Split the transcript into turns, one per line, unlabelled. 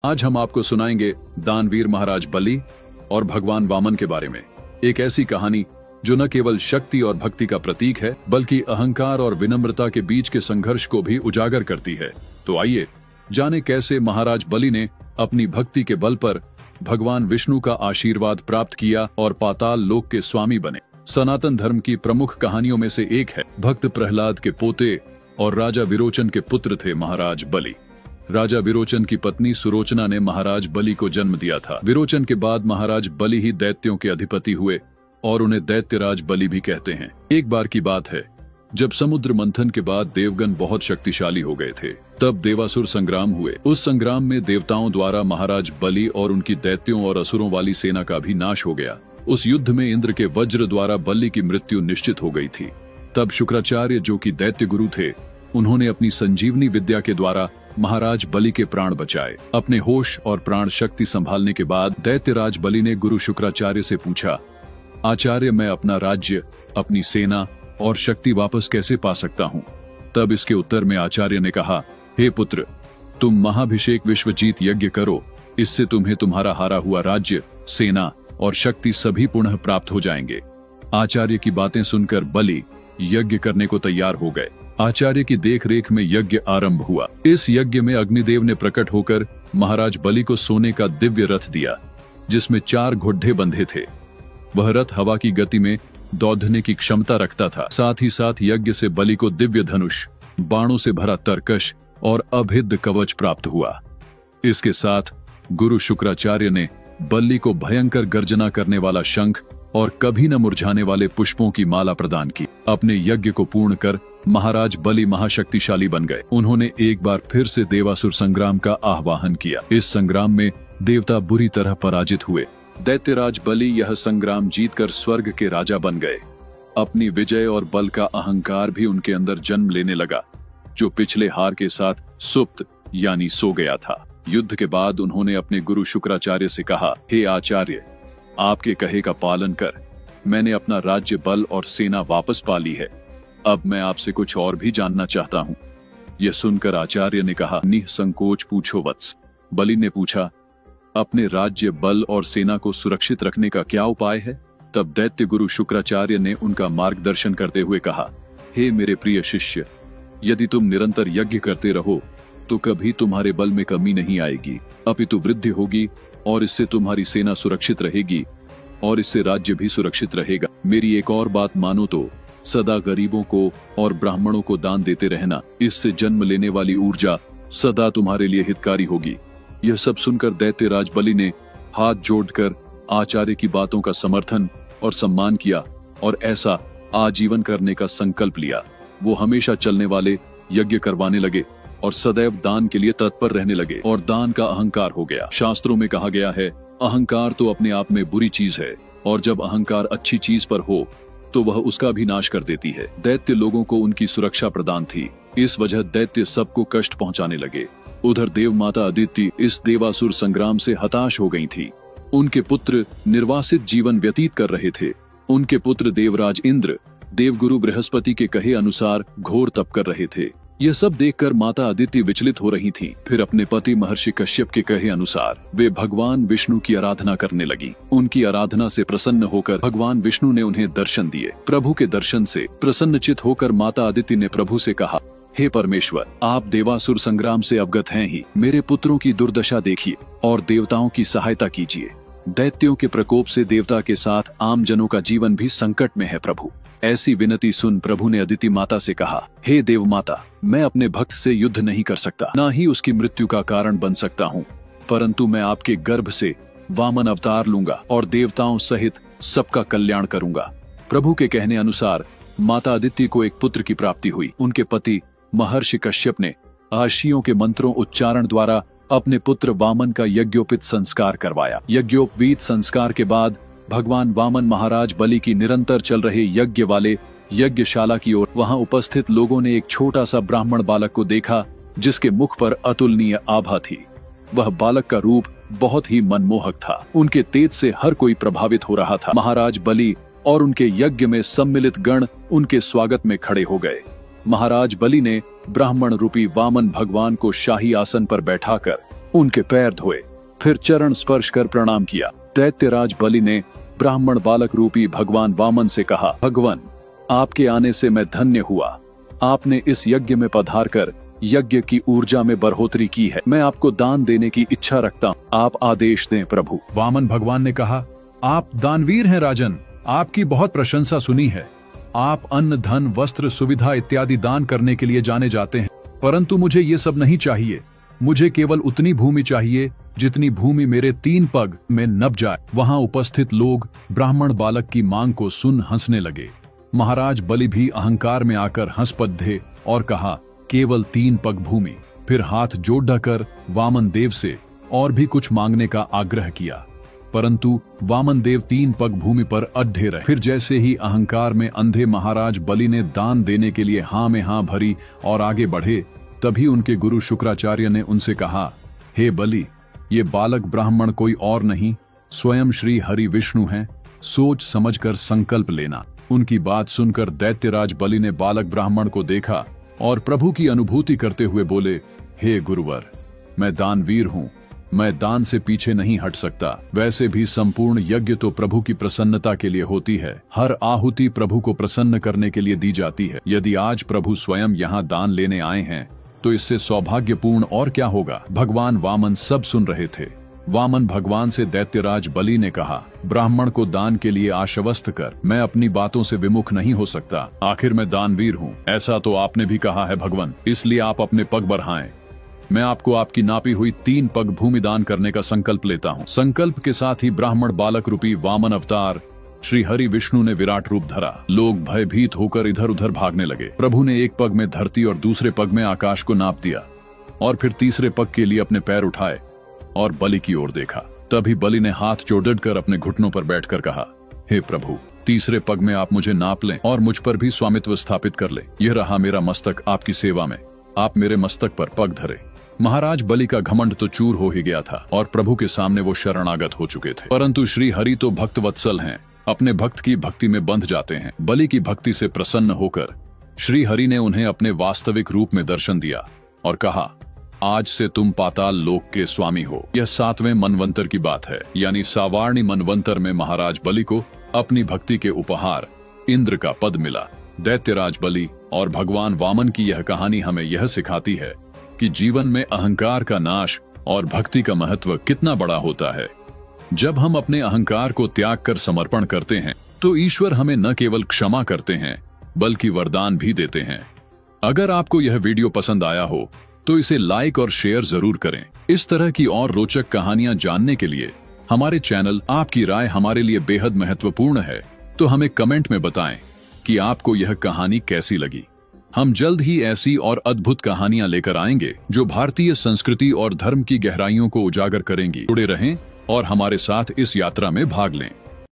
आज हम आपको सुनाएंगे दानवीर महाराज बलि और भगवान वामन के बारे में। एक ऐसी कहानी जो न केवल शक्ति और भक्ति का प्रतीक है बल्कि अहंकार और विनम्रता के बीच के संघर्ष को भी उजागर करती है। तो आइए जाने कैसे महाराज बलि ने अपनी भक्ति के बल पर भगवान विष्णु का आशीर्वाद प्राप्त किया और पाताल लोक के स्वामी बने। सनातन धर्म की प्रमुख कहानियों में से एक है। भक्त प्रहलाद के पोते और राजा विरोचन के पुत्र थे महाराज बलि। राजा विरोचन की पत्नी सुरोचना ने महाराज बलि को जन्म दिया था। विरोचन के बाद महाराज बलि ही दैत्यों के अधिपति हुए और उन्हें दैत्यराज बलि भी कहते हैं। एक बार की बात है जब समुद्र मंथन के बाद देवगण बहुत शक्तिशाली हो गए थे, तब देवासुर संग्राम हुए। उस संग्राम में देवताओं द्वारा महाराज बलि और उनकी दैत्यों और असुरों वाली सेना का भी नाश हो गया। उस युद्ध में इंद्र के वज्र द्वारा बलि की मृत्यु निश्चित हो गई थी। तब शुक्राचार्य जो कि दैत्य गुरु थे, उन्होंने अपनी संजीवनी विद्या के द्वारा महाराज बलि के प्राण बचाए। अपने होश और प्राण शक्ति संभालने के बाद दैत्यराज बलि ने गुरु शुक्राचार्य से पूछा, आचार्य मैं अपना राज्य, अपनी सेना और शक्ति वापस कैसे पा सकता हूँ? तब इसके उत्तर में आचार्य ने कहा, हे पुत्र, तुम महाभिषेक विश्वजीत यज्ञ करो। इससे तुम्हें तुम्हारा हारा हुआ राज्य, सेना और शक्ति सभी पुनः प्राप्त हो जाएंगे। आचार्य की बातें सुनकर बलि यज्ञ करने को तैयार हो गए। आचार्य की देखरेख में यज्ञ आरंभ हुआ। इस यज्ञ में अग्निदेव ने प्रकट होकर महाराज बलि को सोने का दिव्य रथ दिया, जिसमें 4 घुड्डे बंधे थे। वह रथ हवा की गति में दौड़ने की क्षमता रखता था। साथ ही साथ यज्ञ से बलि को दिव्य धनुष, बाणों से भरा तरकश और अभिद्ध कवच प्राप्त हुआ। इसके साथ गुरु शुक्राचार्य ने बलि को भयंकर गर्जना करने वाला शंख और कभी न मुरझाने वाले पुष्पों की माला प्रदान की। अपने यज्ञ को पूर्ण कर महाराज बलि महाशक्तिशाली बन गए। उन्होंने एक बार फिर से देवासुर संग्राम का आह्वान किया। इस संग्राम में देवता बुरी तरह पराजित हुए। दैत्यराज बलि यह संग्राम जीतकर स्वर्ग के राजा बन गए। अपनी विजय और बल का अहंकार भी उनके अंदर जन्म लेने लगा, जो पिछले हार के साथ सुप्त यानी सो गया था। युद्ध के बाद उन्होंने अपने गुरु शुक्राचार्य से कहा, हे आचार्य, आपके कहे का पालन कर मैंने अपना राज्य, बल और सेना वापस पा ली है। अब मैं आपसे कुछ और भी जानना चाहता हूँ। यह सुनकर आचार्य ने कहा, निसंकोच पूछो वत्स। बलि ने पूछा, अपने राज्य, बल और सेना को सुरक्षित रखने का क्या उपाय है? तब दैत्य गुरु शुक्राचार्य ने उनका मार्गदर्शन करते हुए कहा, हे मेरे प्रिय शिष्य, यदि तुम निरंतर यज्ञ करते रहो तो कभी तुम्हारे बल में कमी नहीं आएगी, अपितु वृद्धि होगी और इससे तुम्हारी सेना सुरक्षित रहेगी और इससे राज्य भी सुरक्षित रहेगा। मेरी एक और बात मानो तो सदा गरीबों को और ब्राह्मणों को दान देते रहना। इससे जन्म लेने वाली ऊर्जा सदा तुम्हारे लिए हितकारी होगी। यह सब सुनकर दैत्यराज बलि ने हाथ जोड़कर आचार्य की बातों का समर्थन और सम्मान किया और ऐसा आजीवन करने का संकल्प लिया। वो हमेशा चलने वाले यज्ञ करवाने लगे और सदैव दान के लिए तत्पर रहने लगे और दान का अहंकार हो गया। शास्त्रों में कहा गया है, अहंकार तो अपने आप में बुरी चीज है और जब अहंकार अच्छी चीज पर हो तो वह उसका भी नाश कर देती है। दैत्य लोगों को उनकी सुरक्षा प्रदान थी, इस वजह दैत्य सबको कष्ट पहुंचाने लगे। उधर देव माता अदिति इस देवासुर संग्राम से हताश हो गई थी। उनके पुत्र निर्वासित जीवन व्यतीत कर रहे थे। उनके पुत्र देवराज इंद्र देवगुरु बृहस्पति के कहे अनुसार घोर तप कर रहे थे। यह सब देखकर माता अदिति विचलित हो रही थी। फिर अपने पति महर्षि कश्यप के कहे अनुसार वे भगवान विष्णु की आराधना करने लगी। उनकी आराधना से प्रसन्न होकर भगवान विष्णु ने उन्हें दर्शन दिए। प्रभु के दर्शन से प्रसन्नचित होकर माता अदिति ने प्रभु से कहा, हे परमेश्वर, आप देवासुर संग्राम से अवगत हैं ही, मेरे पुत्रों की दुर्दशा देखिए और देवताओं की सहायता कीजिए। दैत्यों के प्रकोप से देवता के साथ आम जनों का जीवन भी संकट में है प्रभु। ऐसी विनती सुन प्रभु ने अदिति माता से कहा, हे देव माता, मैं अपने भक्त से युद्ध नहीं कर सकता, ना ही उसकी मृत्यु का कारण बन सकता हूँ, परंतु मैं आपके गर्भ से वामन अवतार लूंगा और देवताओं सहित सबका कल्याण करूंगा। प्रभु के कहने अनुसार माता अदिति को एक पुत्र की प्राप्ति हुई। उनके पति महर्षि कश्यप ने आर्षियों के मंत्रों उच्चारण द्वारा अपने पुत्र वामन का यज्ञोपित संस्कार करवाया। यज्ञोपवीत संस्कार के बाद भगवान वामन महाराज बलि की निरंतर चल रहे यज्ञ वाले यज्ञशाला की ओर। वहां उपस्थित लोगों ने एक छोटा सा ब्राह्मण बालक को देखा, जिसके मुख पर अतुलनीय आभा थी। वह बालक का रूप बहुत ही मनमोहक था। उनके तेज से हर कोई प्रभावित हो रहा था। महाराज बलि और उनके यज्ञ में सम्मिलित गण उनके स्वागत में खड़े हो गए। महाराज बलि ने ब्राह्मण रूपी वामन भगवान को शाही आसन पर बैठाकर उनके पैर धोए, फिर चरण स्पर्श कर प्रणाम किया। दैत्यराज बलि ने ब्राह्मण बालक रूपी भगवान वामन से कहा, भगवान, आपके आने से मैं धन्य हुआ। आपने इस यज्ञ में पधार कर यज्ञ की ऊर्जा में बढ़ोतरी की है। मैं आपको दान देने की इच्छा रखता हूँ, आप आदेश दें प्रभु।
वामन भगवान ने कहा, आप दानवीर हैं राजन, आपकी बहुत प्रशंसा सुनी है। आप अन्न, धन, वस्त्र, सुविधा इत्यादि दान करने के लिए जाने जाते हैं, परंतु मुझे ये सब नहीं चाहिए। मुझे केवल उतनी भूमि चाहिए जितनी भूमि मेरे 3 पग में नप जाए। वहां उपस्थित लोग ब्राह्मण बालक की मांग को सुन हंसने लगे। महाराज बलि भी अहंकार में आकर हंस पड़े और कहा, केवल 3 पग भूमि। फिर हाथ जोड़कर वामन देव से और भी कुछ मांगने का आग्रह किया, परंतु वामन देव 3 पग भूमि पर अड्ढे रहे। फिर जैसे ही अहंकार में अंधे महाराज बलि ने दान देने के लिए हाँ में हाँ भरी और आगे बढ़े, तभी उनके गुरु शुक्राचार्य ने उनसे कहा, हे बलि, ये बालक ब्राह्मण कोई और नहीं, स्वयं श्री हरि विष्णु हैं। सोच समझकर संकल्प लेना। उनकी बात सुनकर दैत्यराज बलि ने बालक ब्राह्मण को देखा और प्रभु की अनुभूति करते हुए बोले, हे गुरुवर, मैं दानवीर हूँ, मैं दान से पीछे नहीं हट सकता। वैसे भी संपूर्ण यज्ञ तो प्रभु की प्रसन्नता के लिए होती है। हर आहुति प्रभु को प्रसन्न करने के लिए दी जाती है। यदि आज प्रभु स्वयं यहाँ दान लेने आए हैं तो इससे सौभाग्यपूर्ण और क्या होगा। भगवान वामन सब सुन रहे थे। वामन भगवान से दैत्यराज बलि ने कहा, ब्राह्मण को दान के लिए आश्वस्त कर। मैं अपनी बातों से विमुख नहीं हो सकता, आखिर मैं दानवीर हूँ। ऐसा तो आपने भी कहा है भगवान, इसलिए आप अपने पग बढ़ाएं। मैं आपको आपकी नापी हुई 3 पग भूमि दान करने का संकल्प लेता हूँ। संकल्प के साथ ही ब्राह्मण बालक रूपी वामन अवतार श्री हरि विष्णु ने विराट रूप धरा। लोग भयभीत होकर इधर उधर भागने लगे। प्रभु ने एक पग में धरती और दूसरे पग में आकाश को नाप दिया और फिर तीसरे पग के लिए अपने पैर उठाए और बलि की ओर देखा। तभी बलि ने हाथ जोड़कर अपने घुटनों पर बैठकर कहा, हे प्रभु, तीसरे पग में आप मुझे नाप लें और मुझ पर भी स्वामित्व स्थापित कर ले। यह रहा मेरा मस्तक आपकी सेवा में, आप मेरे मस्तक पर पग धरे। महाराज बलि का घमंड तो चूर हो ही गया था और प्रभु के सामने वो शरणागत हो चुके थे। परंतु श्री हरि तो भक्त वत्सल हैं, अपने भक्त की भक्ति में बंध जाते हैं। बलि की भक्ति से प्रसन्न होकर श्री हरि ने उन्हें अपने वास्तविक रूप में दर्शन दिया और कहा, आज से तुम पाताल लोक के स्वामी हो। यह 7वें मनवंतर की बात है, यानी सावार्णी मनवंतर में महाराज बलि को अपनी भक्ति के उपहार इंद्र का पद मिला। दैत्यराज बलि और भगवान वामन की यह कहानी हमें यह सिखाती है कि जीवन में अहंकार का नाश और भक्ति का महत्व कितना बड़ा होता है। जब हम अपने अहंकार को त्याग कर समर्पण करते हैं तो ईश्वर हमें न केवल क्षमा करते हैं बल्कि वरदान भी देते हैं। अगर आपको यह वीडियो पसंद आया हो तो इसे लाइक और शेयर जरूर करें। इस तरह की और रोचक कहानियां जानने के लिए हमारे चैनल आपकी राय हमारे लिए बेहद महत्वपूर्ण है, तो हमें कमेंट में बताएं कि आपको यह कहानी कैसी लगी। हम जल्द ही ऐसी और अद्भुत कहानियां लेकर आएंगे जो भारतीय संस्कृति और धर्म की गहराइयों को उजागर करेंगी। जुड़े रहें और हमारे साथ इस यात्रा में भाग लें।